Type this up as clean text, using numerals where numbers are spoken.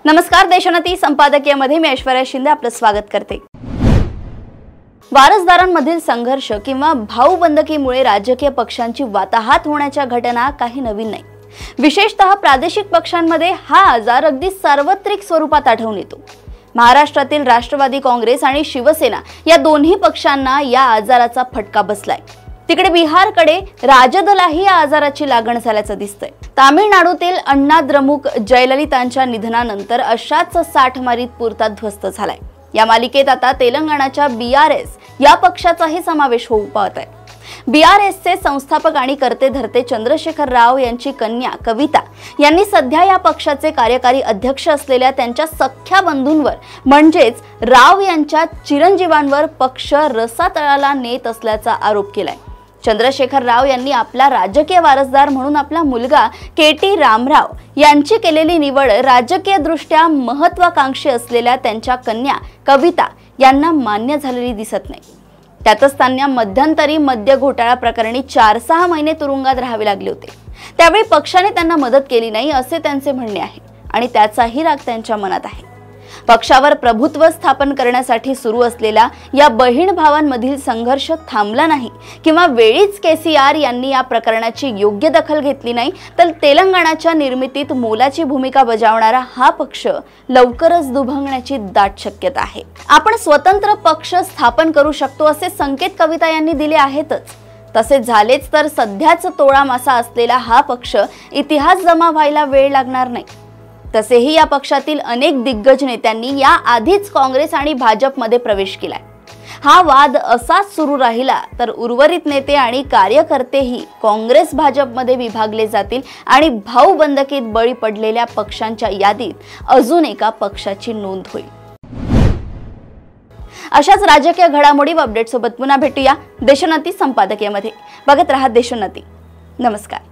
नमस्कार, देशोन्नती संपादकीयमध्ये मी ऐश्वर्या शिंदे आपलं स्वागत करते। वारसदारांमधील संघर्ष किंवा भाऊबंदकीमुळे राजकीय पक्षांची वाताहात होण्याच्या घटना काही नवीन नाही। विशेषतः प्रादेशिक पक्षांमध्ये हा आजार अगदी सार्वत्रिक स्वरूपात आढळून येतो। महाराष्ट्रातील राष्ट्रवादी काँग्रेस आणि शिवसेना या दोन्ही पक्षांना या आजाराचा फटका बसलाय। तिकडे बिहारकडे राजदलाही या आजाराची लागण झाल्याचं दिसतंय। तामिळनाडूतील अण्णा द्रमुक जयललितांच्या निधनानंतर अशाच साठमारीत पुरता ध्वस्त झालाय। या मालिकेत आता तेलंगणाच्या बीआरएस या पक्षाचाही समावेश होऊ पाहत आहे। बीआरएसचे संस्थापक आणि कर्ते धर्ते चंद्रशेखर राव यांची कन्या कविता यांनी सध्या या पक्षाचे कार्यकारी अध्यक्ष असलेल्या त्यांच्या सख्या बंधूंवर म्हणजेच राव यांच्या चिरंजीवांवर पक्ष रसातळाला नेत असल्याचा आरोप केलाय। चंद्रशेखर राव यांनी आपला राजकीय वारसदार म्हणून आपला मुलगा केटी रामराव यांची केलेली निवड राजकीयदृष्ट्या महत्त्वाकांक्षी असलेल्या त्यांच्या कन्या कविता यांना मान्य झालेली दिसत नाही। त्यातच त्यांना मध्यंतरी मद्य घोटाळा प्रकरणी 4-6 महिने तुरुंगात राहावे लागले होते। त्यावेळी पक्षाने त्यांना मदत केली नाही असे त्यांचे म्हणणे आहे आणि त्याचाही राग त्यांच्या मनात आहे। पक्षावर प्रभुत्व स्थापन करण्यासाठी सुरू असलेला या बहीण भावांमधील संघर्ष थांबला नाही किंवा वेळीच केसीआर यांनी या प्रकरणाची योग्य दखल घेतली नाही तर तेलंगणाच्या निर्मितीत मोलाची भूमिका बजावणारा हा पक्ष लवकरच दुभंगण्याची दाट शक्यता आहे। आपण स्वतंत्र पक्ष स्थापन करू शकतो असे संकेत कविता यांनी दिले आहेतच। तसे झालेच तर सध्याच तोळा मासा असलेला हा पक्ष इतिहास जमा व्हायला वेळ लागणार नाही। तसेही या पक्षातील अनेक दिग्गज नेत्यांनी या आधीच काँग्रेस आणि भाजपमध्ये प्रवेश केलाय। हा वाद असाच सुरू राहिला तर उर्वरित नेते आणि कार्यकर्तेही काँग्रेस भाजपमध्ये विभागले जातील आणि भाऊबंदकीत बळी पडलेल्या पक्षांच्या यादीत अजून एका पक्षाची नोंद होईल। अशाच राजकीय घडामोडी व अपडेट सोबत पुन्हा भेटूया देशोन्नती संपादकीयमध्ये। बघत रहा देशोन्नती। नमस्कार।